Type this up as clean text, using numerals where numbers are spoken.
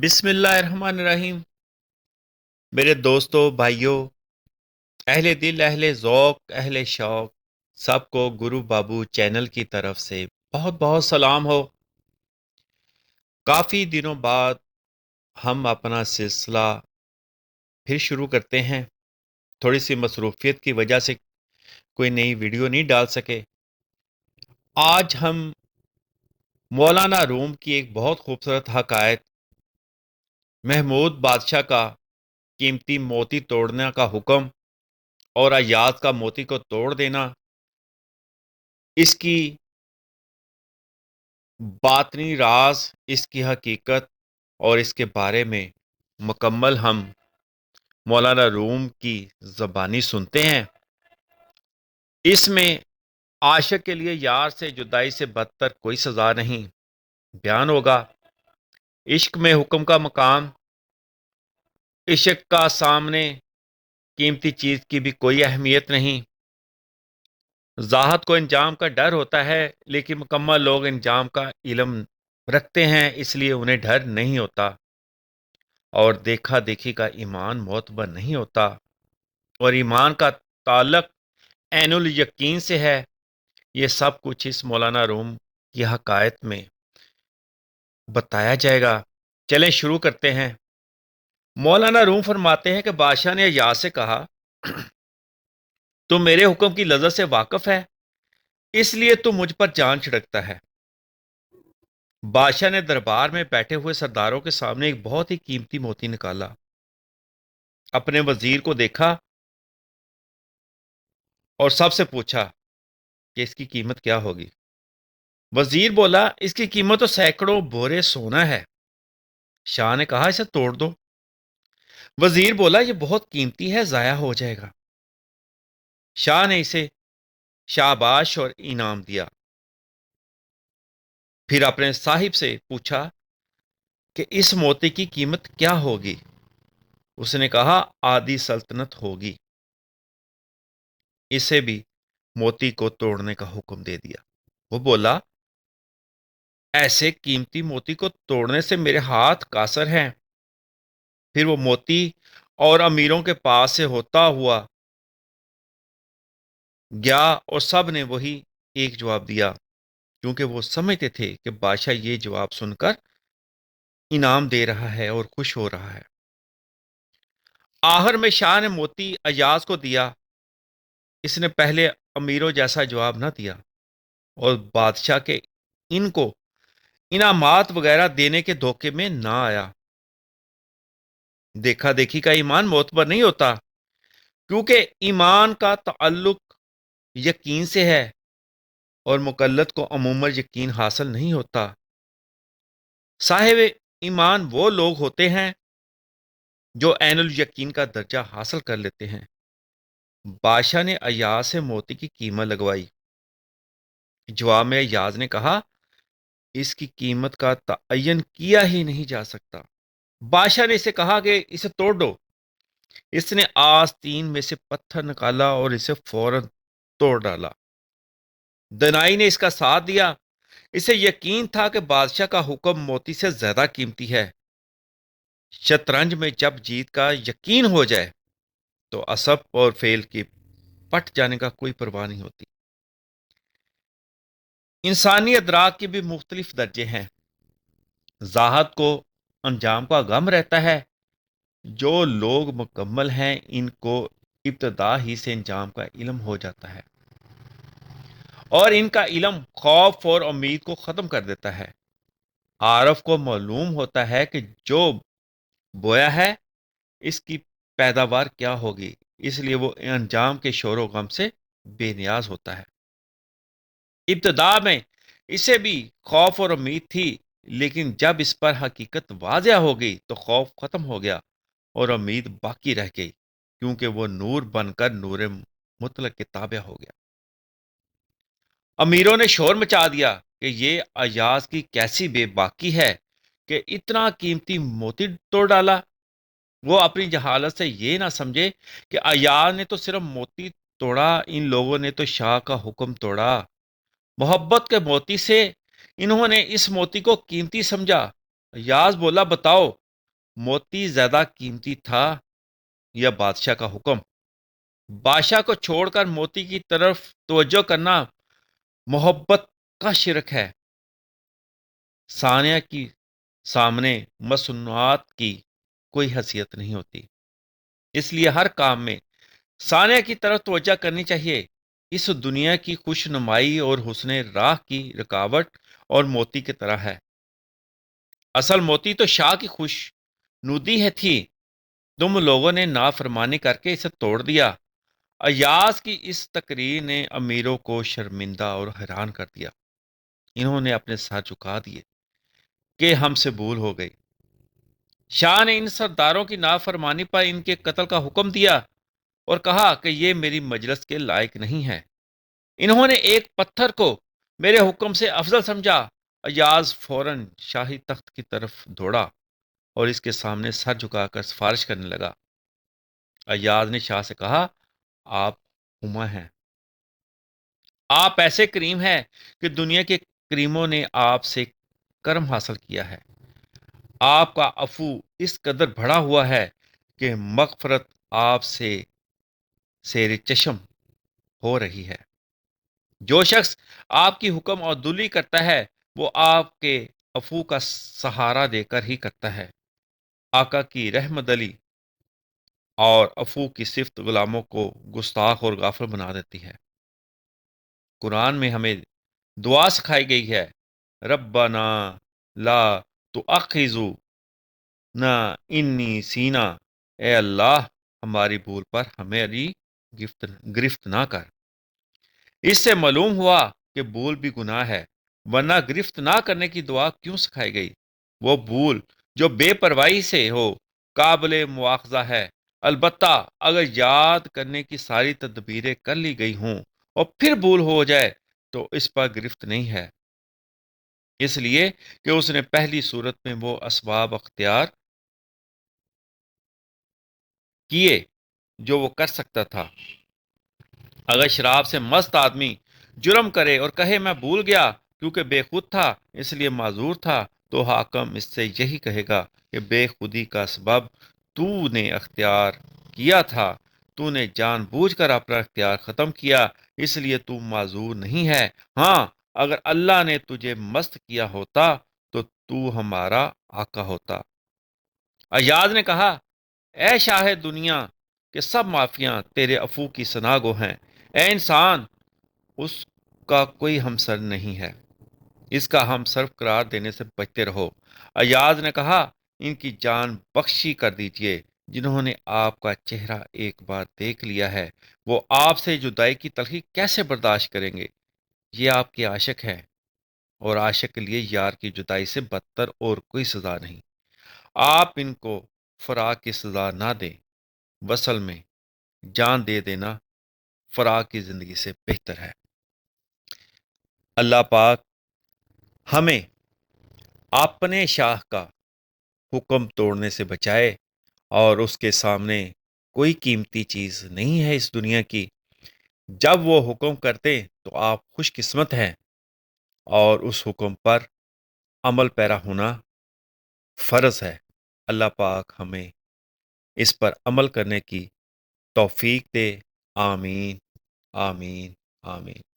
بسم اللہ الرحمن الرحیم۔ میرے دوستوں، بھائیوں، اہل دل، اہل ذوق، اہل شوق، سب کو گرو بابو چینل کی طرف سے بہت بہت سلام ہو۔ کافی دنوں بعد ہم اپنا سلسلہ پھر شروع کرتے ہیں۔ تھوڑی سی مصروفیت کی وجہ سے کوئی نئی ویڈیو نہیں ڈال سکے۔ آج ہم مولانا روم کی ایک بہت خوبصورت حکایت، محمود بادشاہ کا قیمتی موتی توڑنے کا حکم اور ایاز کا موتی کو توڑ دینا، اس کی باطنی راز، اس کی حقیقت اور اس کے بارے میں مکمل ہم مولانا روم کی زبانی سنتے ہیں۔ اس میں عاشق کے لیے یار سے جدائی سے بدتر کوئی سزا نہیں بیان ہوگا۔ عشق میں حکم کا مقام، عشق کا سامنے قیمتی چیز کی بھی کوئی اہمیت نہیں۔ ذات کو انجام کا ڈر ہوتا ہے، لیکن مکمل لوگ انجام کا علم رکھتے ہیں، اس لیے انہیں ڈر نہیں ہوتا۔ اور دیکھا دیکھی کا ایمان معتبر نہیں ہوتا، اور ایمان کا تعلق عین الیقین سے ہے۔ یہ سب کچھ اس مولانا روم کی حکایت میں بتایا جائے گا۔ چلیں شروع کرتے ہیں۔ مولانا روم فرماتے ہیں کہ بادشاہ نے ایاز سے کہا، تو میرے حکم کی لذت سے واقف ہے، اس لیے تو مجھ پر جان چھڑکتا ہے۔ بادشاہ نے دربار میں بیٹھے ہوئے سرداروں کے سامنے ایک بہت ہی قیمتی موتی نکالا، اپنے وزیر کو دیکھا اور سب سے پوچھا کہ اس کی قیمت کیا ہوگی۔ وزیر بولا، اس کی قیمت تو سینکڑوں بورے سونا ہے۔ شاہ نے کہا، اسے توڑ دو۔ وزیر بولا، یہ بہت قیمتی ہے، ضائع ہو جائے گا۔ شاہ نے اسے شاباش اور انعام دیا۔ پھر اپنے صاحب سے پوچھا کہ اس موتی کی قیمت کیا ہوگی۔ اس نے کہا، آدھی سلطنت ہوگی۔ اسے بھی موتی کو توڑنے کا حکم دے دیا۔ وہ بولا، ایسے قیمتی موتی کو توڑنے سے میرے ہاتھ قاصر ہیں۔ پھر وہ موتی اور امیروں کے پاس سے ہوتا ہوا گیا اور سب نے وہی ایک جواب دیا، کیونکہ وہ سمجھتے تھے کہ بادشاہ یہ جواب سن کر انعام دے رہا ہے اور خوش ہو رہا ہے۔ آخر میں شاہ نے موتی ایاز کو دیا۔ اس نے پہلے امیروں جیسا جواب نہ دیا اور بادشاہ کے ان کو انعامات وغیرہ دینے کے دھوکے میں نہ آیا۔ دیکھا دیکھی کا ایمان معتبر نہیں ہوتا، کیونکہ ایمان کا تعلق یقین سے ہے اور مکلف کو عموماً یقین حاصل نہیں ہوتا۔ صاحب ایمان وہ لوگ ہوتے ہیں جو عین الیقین کا درجہ حاصل کر لیتے ہیں۔ بادشاہ نے ایاز سے موتی کی قیمت لگوائی۔ جواب میں ایاز نے کہا، اس کی قیمت کا تعین کیا ہی نہیں جا سکتا۔ بادشاہ نے اسے کہا کہ اسے توڑ دو۔ اس نے آستین میں سے پتھر نکالا اور اسے فوراً توڑ ڈالا۔ دنائی نے اس کا ساتھ دیا۔ اسے یقین تھا کہ بادشاہ کا حکم موتی سے زیادہ قیمتی ہے۔ شطرنج میں جب جیت کا یقین ہو جائے تو اسب اور فیل کی پٹ جانے کا کوئی پرواہ نہیں ہوتی۔ انسانی ادراک کے بھی مختلف درجے ہیں۔ ذات کو انجام کا غم رہتا ہے۔ جو لوگ مکمل ہیں ان کو ابتدا ہی سے انجام کا علم ہو جاتا ہے، اور ان کا علم خوف اور امید کو ختم کر دیتا ہے۔ عارف کو معلوم ہوتا ہے کہ جو بویا ہے اس کی پیداوار کیا ہوگی، اس لیے وہ انجام کے شور و غم سے بے نیاز ہوتا ہے۔ ابتدا میں اسے بھی خوف اور امید تھی، لیکن جب اس پر حقیقت واضح ہو گئی تو خوف ختم ہو گیا اور امید باقی رہ گئی، کیونکہ وہ نور بن کر نور مطلق کے تابع ہو گیا۔ امیروں نے شور مچا دیا کہ یہ ایاز کی کیسی بے باکی ہے کہ اتنا قیمتی موتی توڑ ڈالا۔ وہ اپنی جہالت سے یہ نہ سمجھے کہ ایاز نے تو صرف موتی توڑا، ان لوگوں نے تو شاہ کا حکم توڑا۔ محبت کے موتی سے انہوں نے اس موتی کو قیمتی سمجھا۔ ایاز بولا، بتاؤ موتی زیادہ قیمتی تھا یا بادشاہ کا حکم؟ بادشاہ کو چھوڑ کر موتی کی طرف توجہ کرنا محبت کا شرک ہے۔ ثانیہ کی سامنے مصنوعات کی کوئی حیثیت نہیں ہوتی، اس لیے ہر کام میں ثانیہ کی طرف توجہ کرنی چاہیے۔ اس دنیا کی خوش نمائی اور حسن راہ کی رکاوٹ اور موتی کی طرح ہے۔ اصل موتی تو شاہ کی خوش نودی ہے تھی، تم لوگوں نے نافرمانی کر کے اسے توڑ دیا۔ ایاز کی اس تقریر نے امیروں کو شرمندہ اور حیران کر دیا۔ انہوں نے اپنے سر جھکا دیے کہ ہم سے بھول ہو گئی۔ شاہ نے ان سرداروں کی نافرمانی پر ان کے قتل کا حکم دیا اور کہا کہ یہ میری مجلس کے لائق نہیں ہے۔ انہوں نے ایک پتھر کو میرے حکم سے افضل سمجھا۔ ایاز فوراً شاہی تخت کی طرف دوڑا اور اس کے سامنے سر جھکا کر سفارش کرنے لگا۔ ایاز نے شاہ سے کہا، آپ ہما ہیں، آپ ایسے کریم ہیں کہ دنیا کے کریموں نے آپ سے کرم حاصل کیا ہے۔ آپ کا عفو اس قدر بڑھا ہوا ہے کہ مغفرت آپ سے سیر چشم ہو رہی ہے۔ جو شخص آپ کی حکم اور عدولی کرتا ہے وہ آپ کے عفو کا سہارا دے کر ہی کرتا ہے۔ آقا کی رحمت علی اور عفو کی صفت غلاموں کو گستاخ اور غافل بنا دیتی ہے۔ قرآن میں ہمیں دعا سکھائی گئی ہے، ربنا لا تؤاخذنا انی سینا، اے اللہ ہماری بھول پر ہماری گرفت نہ کر۔ اس سے معلوم ہوا کہ بھول بھی گناہ ہے، ورنہ گرفت نہ کرنے کی دعا کیوں سکھائی گئی؟ وہ بھول جو بے پرواہی سے ہو قابل مواخذہ ہے، البتہ اگر یاد کرنے کی ساری تدبیریں کر لی گئی ہوں اور پھر بھول ہو جائے تو اس پر گرفت نہیں ہے، اس لیے کہ اس نے پہلی صورت میں وہ اسباب اختیار کیے جو وہ کر سکتا تھا۔ اگر شراب سے مست آدمی جرم کرے اور کہے میں بھول گیا کیونکہ بے خود تھا اس لیے معذور تھا، تو حاکم اس سے یہی کہے گا کہ بے خودی کا سبب تو نے اختیار کیا تھا، تو نے جان بوجھ کر اپنا اختیار ختم کیا، اس لیے تو معذور نہیں ہے۔ ہاں، اگر اللہ نے تجھے مست کیا ہوتا تو ہمارا آقا ہوتا۔ ایاز نے کہا، اے شاہ دنیا کے سب مافیاں تیرے عفو کی ثنا گو ہیں۔ اے انسان، اس کا کوئی ہمسر نہیں ہے، اس کا ہم صرف قرار دینے سے بچتے رہو۔ ایاز نے کہا، ان کی جان بخشی کر دیجئے، جنہوں نے آپ کا چہرہ ایک بار دیکھ لیا ہے، وہ آپ سے جدائی کی تلخی کیسے برداشت کریں گے؟ یہ آپ کے عاشق ہیں، اور عاشق کے لیے یار کی جدائی سے بدتر اور کوئی سزا نہیں۔ آپ ان کو فراق کی سزا نہ دیں، وصل میں جان دے دینا فراق کی زندگی سے بہتر ہے۔ اللہ پاک ہمیں اپنے شاہ کا حکم توڑنے سے بچائے، اور اس کے سامنے کوئی قیمتی چیز نہیں ہے اس دنیا کی۔ جب وہ حکم کرتے تو آپ خوش قسمت ہیں، اور اس حکم پر عمل پیرا ہونا فرض ہے۔ اللہ پاک ہمیں اس پر عمل کرنے کی توفیق دے۔ آمین، آمین، آمین۔